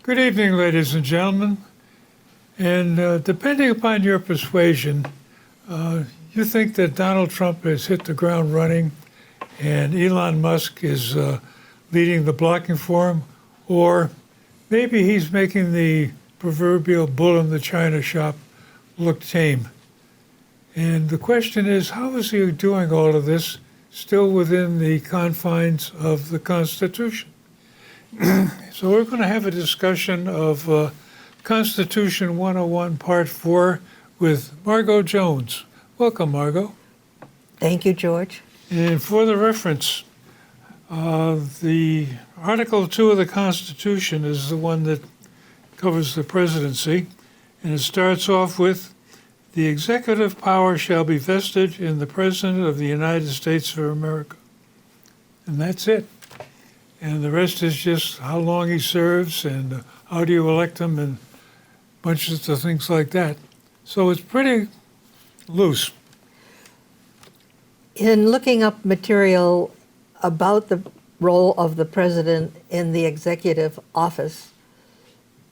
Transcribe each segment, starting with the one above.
Good evening, ladies and gentlemen. And depending upon your persuasion, you think that Donald Trump has hit the ground running and Elon Musk is leading the blocking for him, or maybe he's making the proverbial bull in the china shop look tame. And the question is, how is he doing all of this still within the confines of the Constitution? So we're going to have a discussion of Constitution 101 Part 4 with Margo Jones. Welcome, Margo. Thank you, George. And for the reference, the Article 2 of the Constitution is the one that covers the presidency, and it starts off with, "The executive power shall be vested in the President of the United States of America." And that's it. And the rest is just how long he serves and how do you elect him and bunches of things like that. So it's pretty loose. In looking up material about the role of the president in the executive office,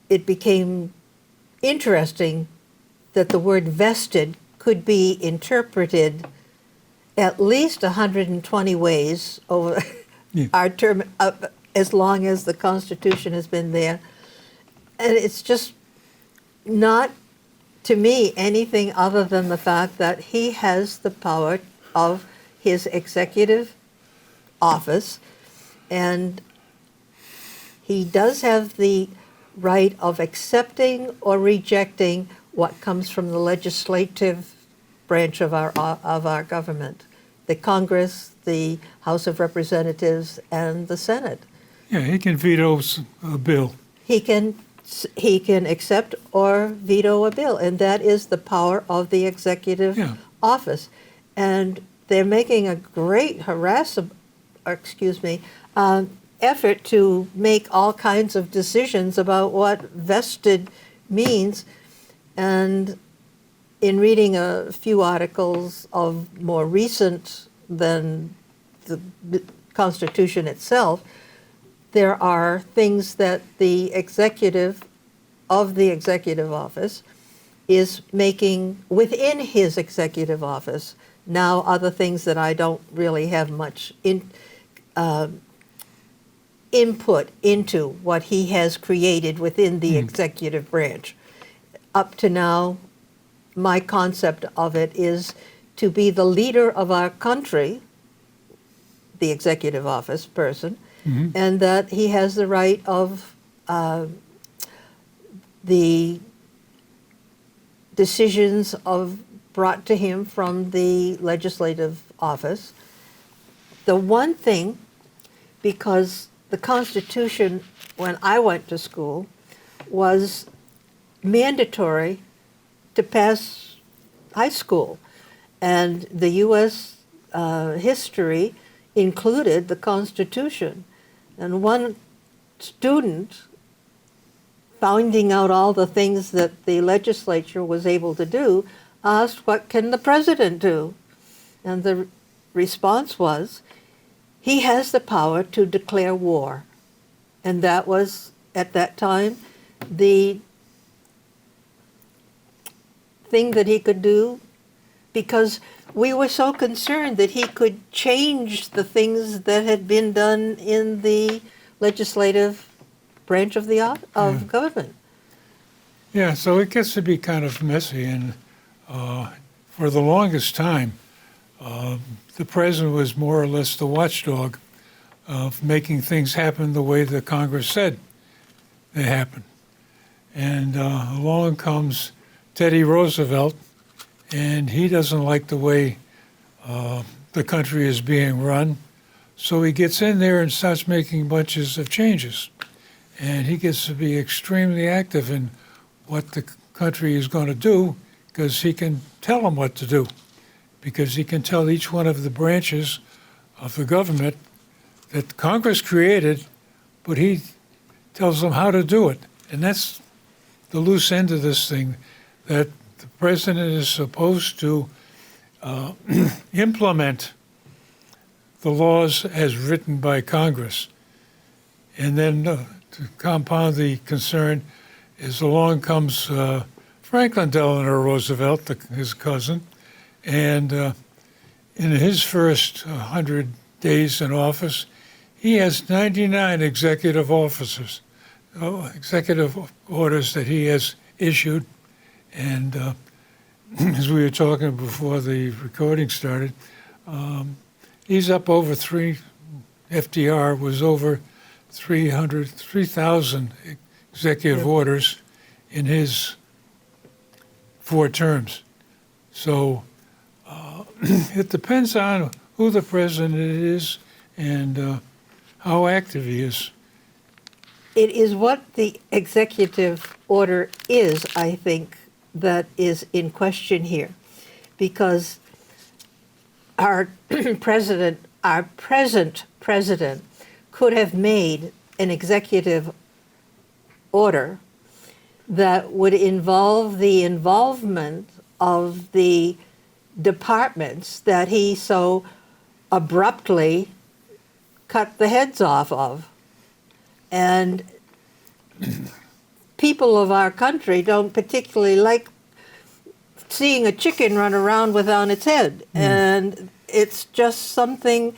it became interesting that the word vested could be interpreted at least 120 ways over our term, as long as the Constitution has been there. And it's just not, to me, anything other than the fact that he has the power of his executive office, and he does have the right of accepting or rejecting what comes from the legislative branch of our government, the Congress, the House of Representatives, and the Senate. Yeah, he can veto a bill. He can accept or veto a bill, and that is the power of the executive office. And they're making a great effort to make all kinds of decisions about what vested means. And in reading a few articles of more recent than the Constitution itself, there are things that the executive of the executive office is making within his executive office. Now, other things that I don't really have much input into what he has created within the executive branch. Up to now, my concept of it is to be the leader of our country, the executive office person, and that he has the right of the decisions brought to him from the legislative office. The one thing, because the Constitution, when I went to school, was mandatory to pass high school, and the U.S. History included the Constitution. And one student, finding out all the things that the legislature was able to do, asked, "What can the president do?" And the response was, he has the power to declare war. And that was, at that time, the thing that he could do, because we were so concerned that he could change the things that had been done in the legislative branch of the government. Yeah, so it gets to be kind of messy, and for the longest time, the president was more or less the watchdog of making things happen the way the Congress said they happen. And along comes Teddy Rosevelt, and he doesn't like the way the country is being run, so he gets in there and starts making bunches of changes. And he gets to be extremely active in what the country is going to do, because he can tell them what to do, because he can tell each one of the branches of the government that Congress created, but he tells them how to do it. And that's the loose end of this thing, that the president is supposed to implement the laws as written by Congress, and then to compound the concern is along comes Franklin Delano Roosevelt, his cousin, and in his first 100 days in office, he has 99 executive orders that he has issued. And as we were talking before the recording started, he's up over FDR was over 3,000 executive orders in his 4 terms. So it depends on who the president is and how active he is. It is what the executive order is, I think, that is in question here. Because our president, our present president, could have made an executive order that would involve the involvement of the departments that he so abruptly cut the heads off of. And people of our country don't particularly like seeing a chicken run around without its head. And it's just something,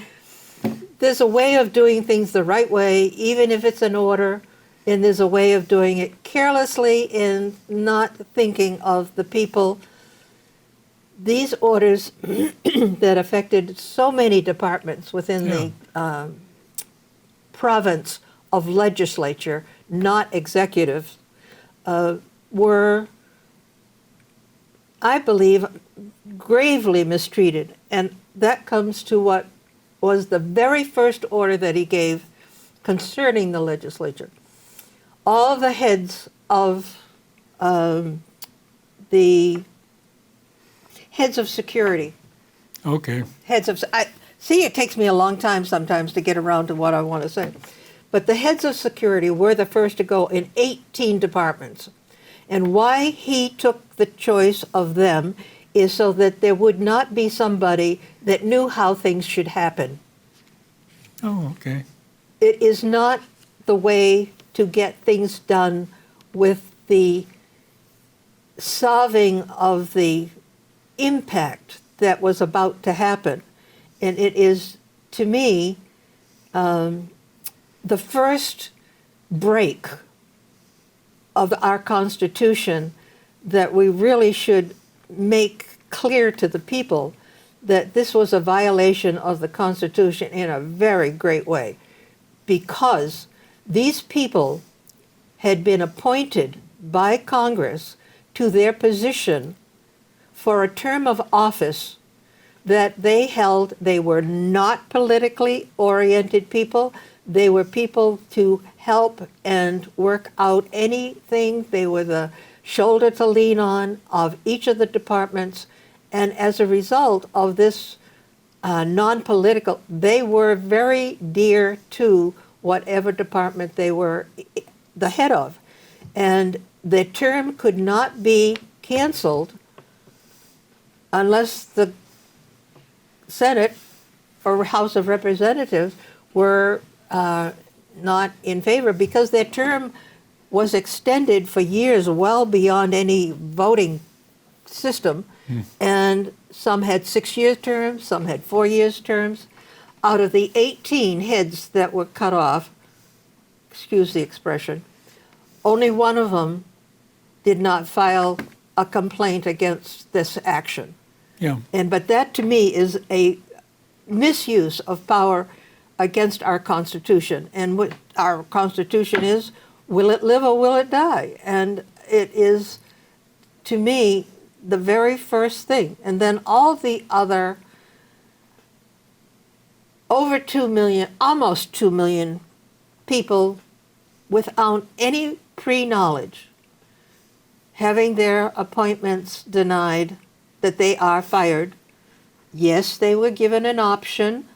there's a way of doing things the right way, even if it's an order, and there's a way of doing it carelessly and not thinking of the people. These orders that affected so many departments within the province of legislature, not executive, were, I believe, gravely mistreated. And that comes to what was the very first order that he gave concerning the legislature. All the heads of security. Okay. See, it takes me a long time sometimes to get around to what I want to say. But the heads of security were the first to go in 18 departments. And why he took the choice of them is so that there would not be somebody that knew how things should happen. Oh, okay. It is not the way to get things done with the solving of the impact that was about to happen. And it is, to me, the first break of our Constitution that we really should make clear to the people that this was a violation of the Constitution in a very great way, because these people had been appointed by Congress to their position for a term of office that they held. They were not politically oriented people. They were people to help and work out anything. They were the shoulder to lean on of each of the departments. And as a result of this non-political, they were very dear to whatever department they were the head of. And their term could not be canceled unless the Senate or House of Representatives were not in favor, because their term was extended for years well beyond any voting system. And some had 6-year terms, some had 4-year terms. Out of the 18 heads that were cut off, excuse the expression, only one of them did not file a complaint against this action. Yeah. But that, to me, is a misuse of power against our Constitution. And what our Constitution is, will it live or will it die? And it is, to me, the very first thing. And then all the other over 2 million, almost 2 million people without any pre-knowledge, having their appointments denied, that they are fired. Yes, they were given an option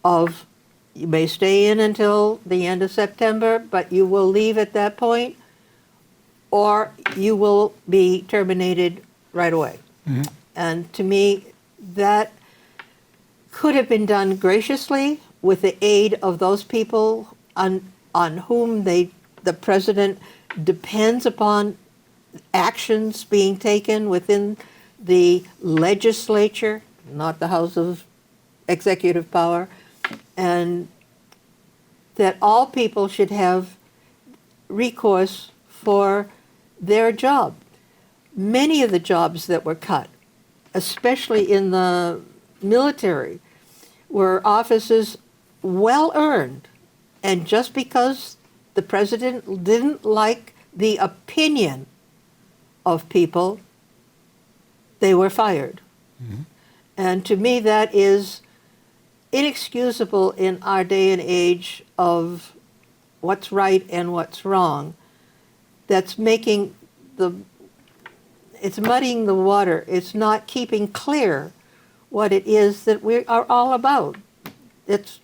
of, you may stay in until the end of September, but you will leave at that point, or you will be terminated right away. And to me, that could have been done graciously with the aid of those people on whom they the president depends upon actions being taken within the legislature, not the House of Executive Power, and that all people should have recourse for their job. Many of the jobs that were cut, especially in the military, were offices well earned, and just because the president didn't like the opinion of people, they were fired. Mm-hmm. And to me, that is inexcusable in our day and age of what's right and what's wrong. That's making it's muddying the water. It's not keeping clear what it is that we are all about. It's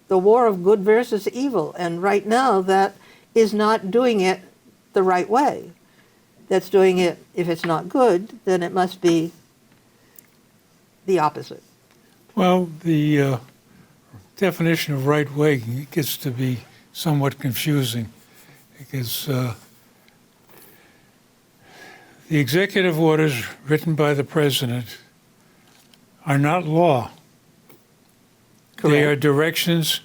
the war of good versus evil, and right now that is not doing it the right way. That's doing it, if it's not good, then it must be the opposite. Well, the definition of right way gets to be somewhat confusing because the executive orders written by the president are not law. Correct. They are directions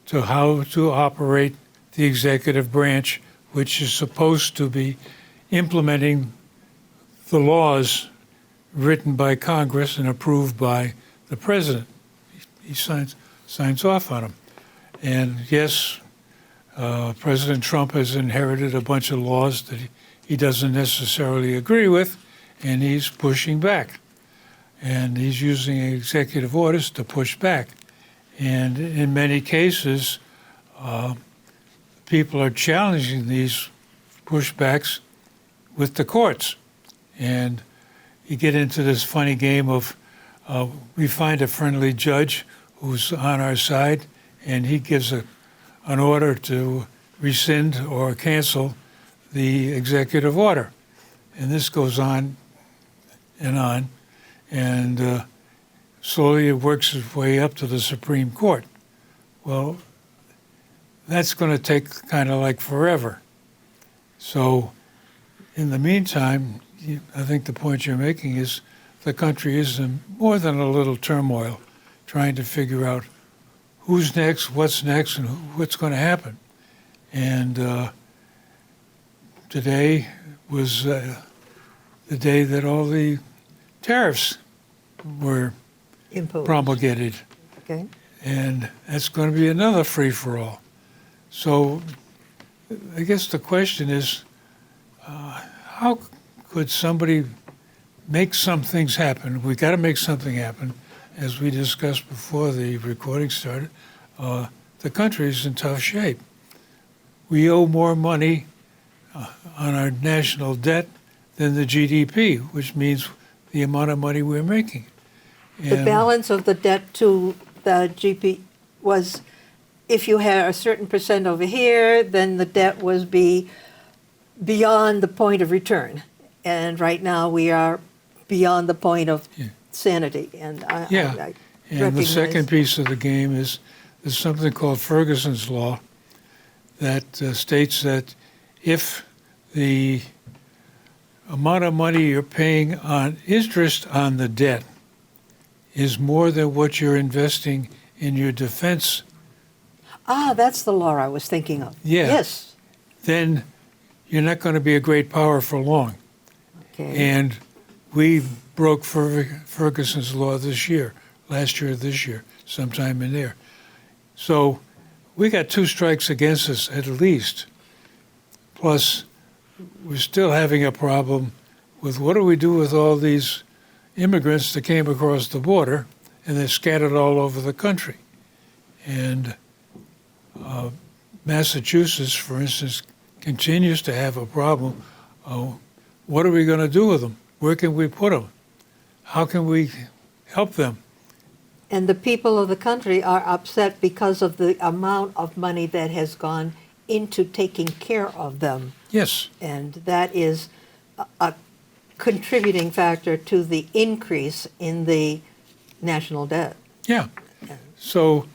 to how to operate the executive branch, which is supposed to be implementing the laws written by Congress and approved by the president. He signs off on them. And yes, President Trump has inherited a bunch of laws that he doesn't necessarily agree with, and he's pushing back. And he's using executive orders to push back. And in many cases, people are challenging these pushbacks with the courts. And you get into this funny game of we find a friendly judge who's on our side, and he gives an order to rescind or cancel the executive order. And this goes on, and slowly it works its way up to the Supreme Court. Well, that's going to take kind of like forever. So in the meantime, I think the point you're making is the country is in more than a little turmoil, trying to figure out who's next, what's next, and what's going to happen. And today was the day that all the tariffs were Imposed. promulgated. Okay. And that's going to be another free-for-all. So I guess the question is, how could somebody make some things happen? We got to make something happen. As we discussed before the recording started, the country is in tough shape. We owe more money on our national debt than the GDP, which means the amount of money we're making. The And- balance of the debt to the GP was, if you had a certain percent over here, then the debt was beyond the point of return. And right now we are beyond the point of Yeah. sanity. And I And the recognize- second piece of the game is there's something called Ferguson's Law that states that if the amount of money you're paying on interest on the debt is more than what you're investing in your defense, that's the law I was thinking of. Yeah. Yes. then you're not going to be a great power for long. Okay. And we broke Ferguson's Law this year, this year, sometime in there. So we got 2 strikes against us at least. Plus, we're still having a problem with what do we do with all these immigrants that came across the border and they're scattered all over the country. And Massachusetts, for instance, continues to have a problem. What are we going to do with them? Where can we put them? How can we help them? And the people of the country are upset because of the amount of money that has gone into taking care of them. Yes. And that is a contributing factor to the increase in the national debt. Yeah. So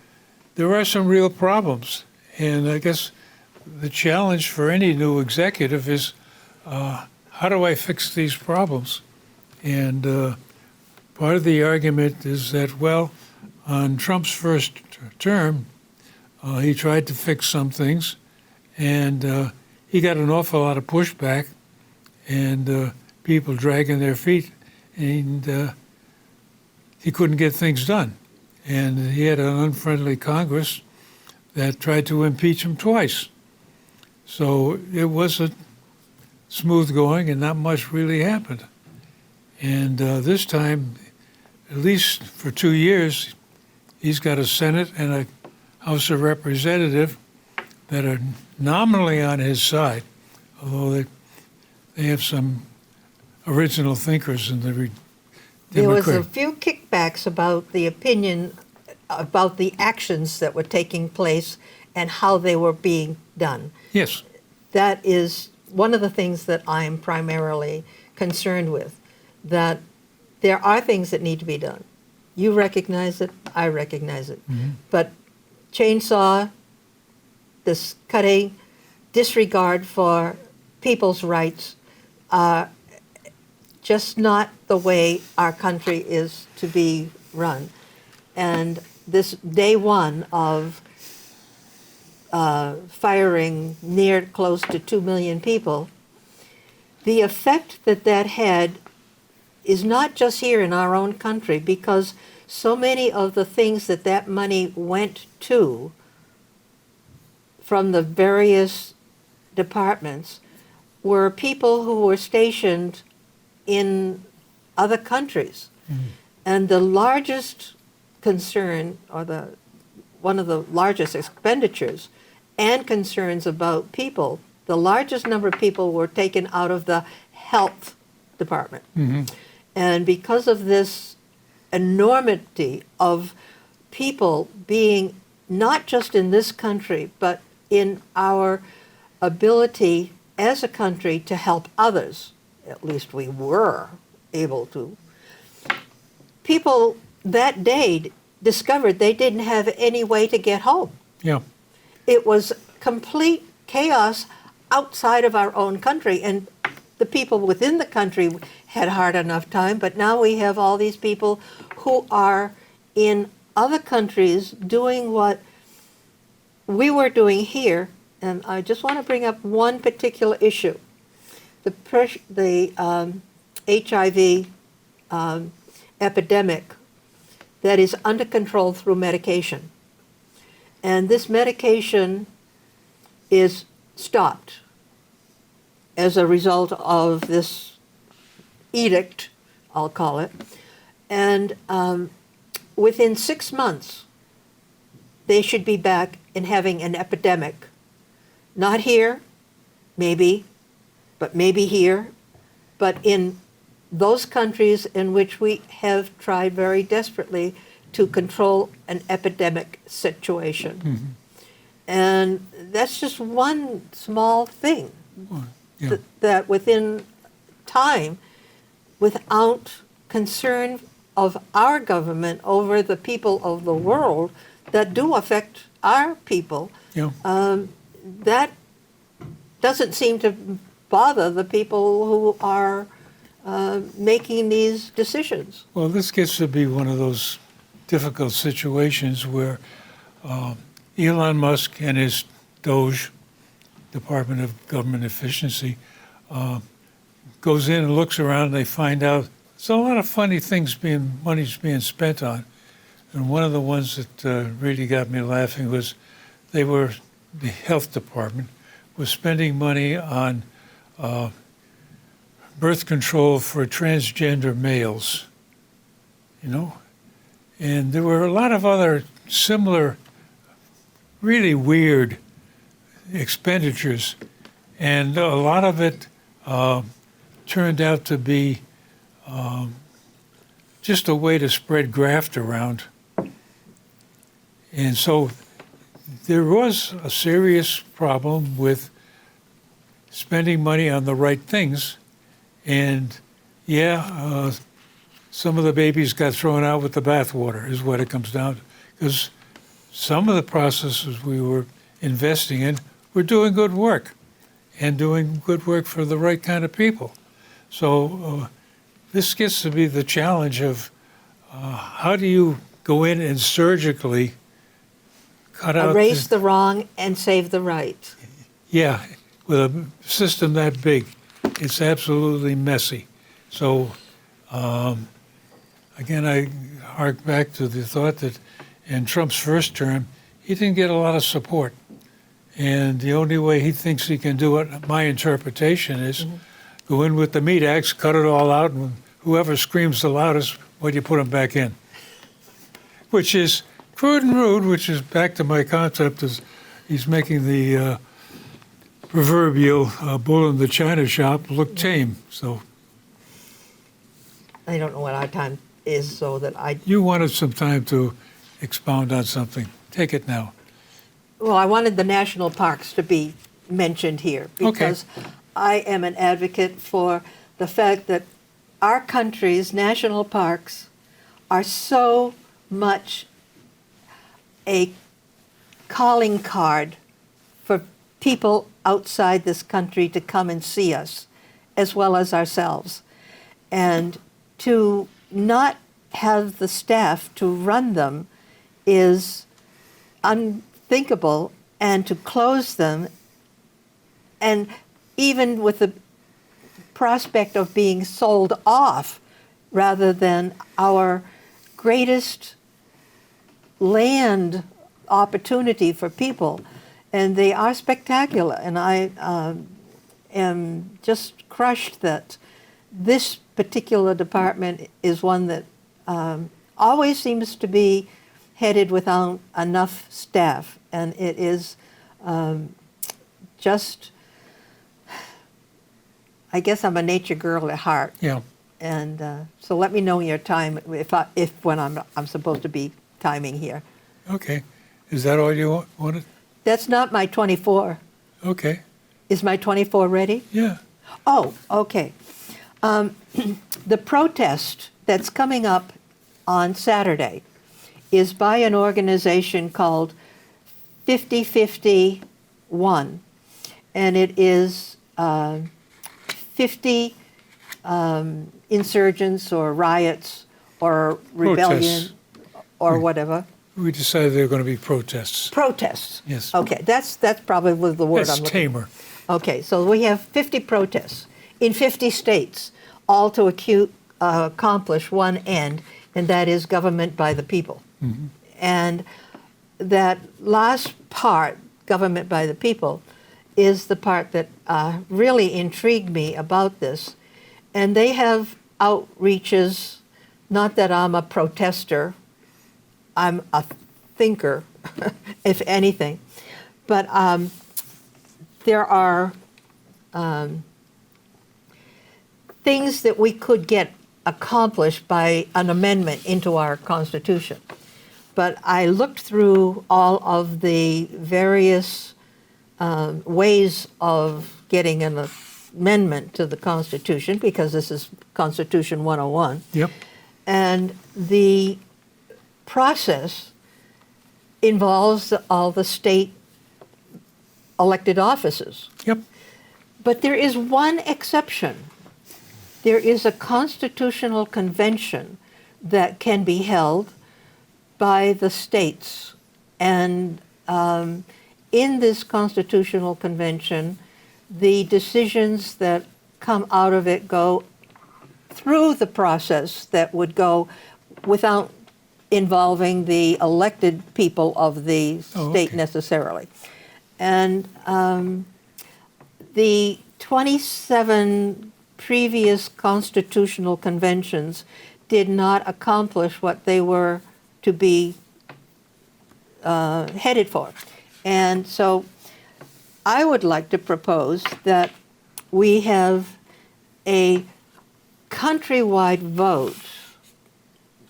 there are some real problems. And I guess the challenge for any new executive is how do I fix these problems? And part of the argument is that, well, on Trump's first term, he tried to fix some things, and he got an awful lot of pushback and people dragging their feet, and he couldn't get things done. And he had an unfriendly Congress that tried to impeach him twice. So it wasn't smooth going, and not much really happened. And this time, at least for 2 years, he's got a Senate and a House of Representatives that are nominally on his side, although they have some original thinkers in the There was a Democrat. few kickbacks about the opinion, about the actions that were taking place and how they were being done. Yes, That is one of the things that I'm primarily concerned with, that there are things that need to be done. You recognize it, I recognize it. But chainsaw, this cutting, disregard for people's rights are just not the way our country is to be run. And this day one of firing near close to 2 million people, the effect that that had is not just here in our own country, because so many of the things that that money went to from the various departments were people who were stationed in other countries. And the largest concern, or one of the largest expenditures and concerns about people, the largest number of people were taken out of the health department. And because of this enormity of people being not just in this country, but in our ability as a country to help others, at least we were able to, people that day discovered they didn't have any way to get home. yeah. It was complete chaos outside of our own country, and the people within the country had hard enough time, but now we have all these people who are in other countries doing what we were doing here. And I just want to bring up one particular issue. The HIV epidemic that is under control through medication. And this medication is stopped as a result of this edict, I'll call it. And within 6 months, they should be back in having an epidemic. Not here, maybe, but maybe here, but in those countries in which we have tried very desperately to control an epidemic situation. And that's just one small thing Yeah. that within time, without concern of our government over the people of the world that do affect our people, Yeah. that doesn't seem to bother the people who are making these decisions. Well, this gets to be one of those difficult situations where Elon Musk and his Doge, Department of Government Efficiency, goes in and looks around and they find out there's a lot of funny things money's being spent on. And one of the ones that really got me laughing was the health department was spending money on birth control for transgender males, And there were a lot of other similar, really weird expenditures. And a lot of it turned out to be just a way to spread graft around. And so there was a serious problem with spending money on the right things. And some of the babies got thrown out with the bathwater is what it comes down to. Because some of the processes we were investing in we're doing good work and doing good work for the right kind of people. So this gets to be the challenge of how do you go in and surgically cut out Erase the wrong and save the right. yeah, with a system that big, it's absolutely messy. So, again, I hark back to the thought that in Trump's first term, he didn't get a lot of support. And the only way he thinks he can do it, my interpretation is, go in with the meat axe, cut it all out, and whoever screams the loudest, well, you put them back in. Which is crude and rude, which is back to my concept is he's making the proverbial bull in the china shop look tame. So I don't know what our time is, so that I. you wanted some time to expound on something. Take it now. Well, I wanted the national parks to be mentioned here because I am an advocate for the fact that our country's national parks are so much a calling card for people outside this country to come and see us, as well as ourselves. And to not have the staff to run them is unthinkable, and to close them, and even with the prospect of being sold off rather than our greatest land opportunity for people. And they are spectacular, and I am just crushed that this particular department is one that always seems to be headed without enough staff, and it is just, I guess I'm a nature girl at heart. Yeah. And so let me know your time if when I'm supposed to be timing here. Okay. Is that all you wanted? That's not my 24. Okay. Is my 24 ready? Yeah. Oh, okay. The protest that's coming up on Saturday is by an organization called 5051, and it is 50 insurgents or riots or rebellion Protests. or whatever. We decided there were going to be protests. Protests. Yes. Okay, that's probably the word That's I'm looking for. tamer. Okay, so we have 50 protests in 50 states, all to accomplish one end, and that is government by the people. Mm-hmm. And that last part, government by the people, is the part that really intrigued me about this. And they have outreaches, not that I'm a protester, I'm a thinker, if anything, but there are things that we could get accomplished by an amendment into our Constitution. But I looked through all of the various ways of getting an amendment to the Constitution, because this is Constitution 101. Yep. And the process involves all the state elected offices. Yep. But there is one exception. There is a constitutional convention that can be held by the states. And in this constitutional convention, the decisions that come out of it go through the process that would go without involving the elected people of the state necessarily. And the 27 previous constitutional conventions did not accomplish what they were to be headed for. And so I would like to propose that we have a countrywide vote,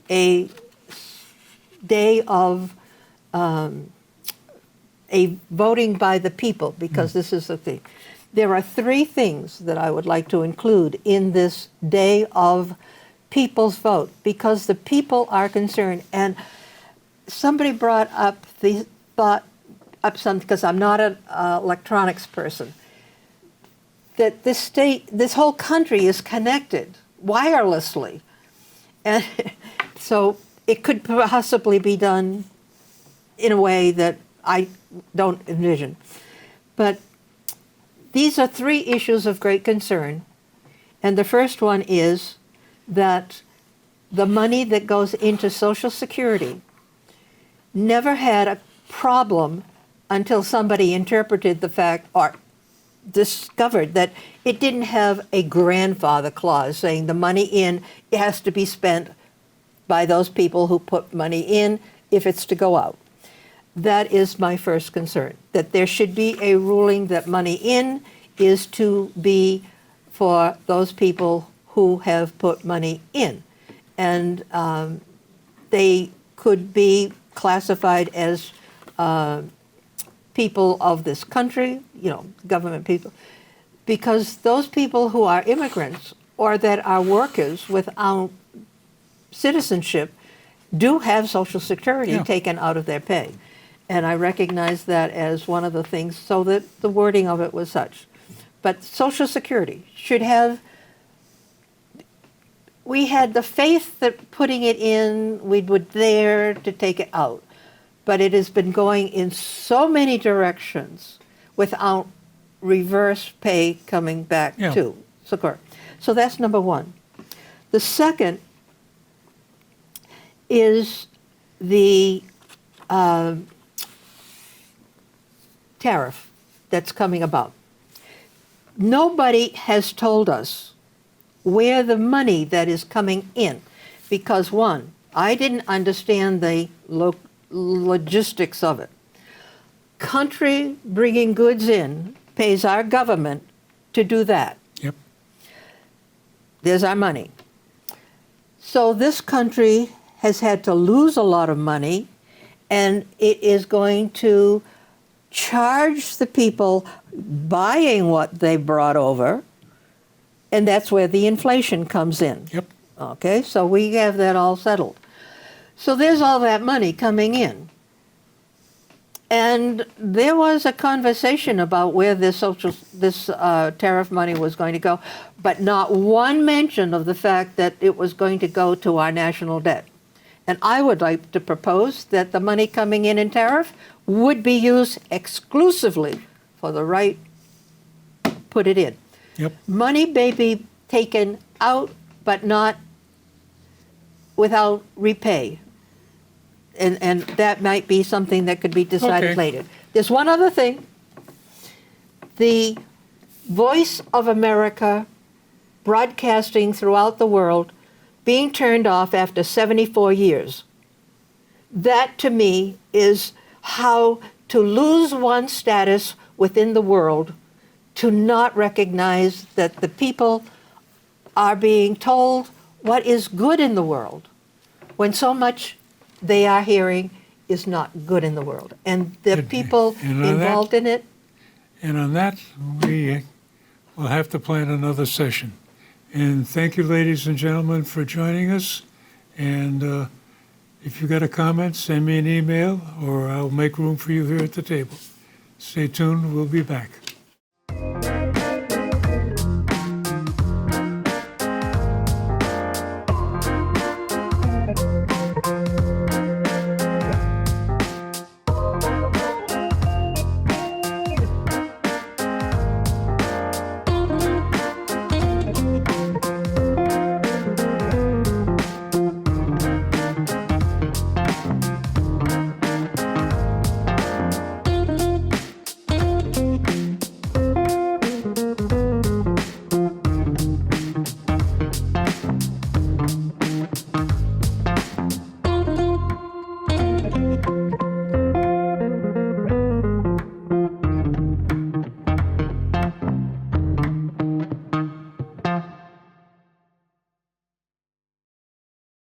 a day of a voting by the people, because this is the thing. There are three things that I would like to include in this day of people's vote, because the people are concerned. And somebody brought up the thought, because I'm not an electronics person, that this whole country is connected wirelessly. And so it could possibly be done in a way that I don't envision. But these are three issues of great concern. And the first one is that the money that goes into Social Security never had a problem until somebody interpreted the fact or discovered that it didn't have a grandfather clause saying the money in, it has to be spent by those people who put money in if it's to go out. That is my first concern, that there should be a ruling that money in is to be for those people who have put money in. And they could be classified as people of this country, government people, because those people who are immigrants or that are workers without citizenship do have Social Security taken out of their pay. And I recognize that as one of the things, so that the wording of it was such. But Social Security should have, we had the faith that putting it in, we would dare to take it out. But it has been going in so many directions without reverse pay coming back to Secure. So that's number one. The second is the tariff that's coming about. Nobody has told us where the money that is coming in, because one, I didn't understand the logistics of it. Country bringing goods in pays our government to do that. Yep. There's our money. So this country has had to lose a lot of money, and it is going to charge the people buying what they brought over, and that's where the inflation comes in. Yep. Okay, so we have that all settled. So there's all that money coming in. And there was a conversation about where this tariff money was going to go, but not one mention of the fact that it was going to go to our national debt. And I would like to propose that the money coming in tariff would be used exclusively for the right, put it in. Yep. Money may be taken out, but not without repay. And that might be something that could be decided later. There's one other thing. The Voice of America broadcasting throughout the world being turned off after 74 years. That, to me, is how to lose one's status within the world, to not recognize that the people are being told what is good in the world, when so much they are hearing is not good in the world. And the people involved in it. And on that, we will have to plan another session. And thank you, ladies and gentlemen, for joining us. And if you got a comment, send me an email, or I'll make room for you here at the table. Stay tuned. We'll be back.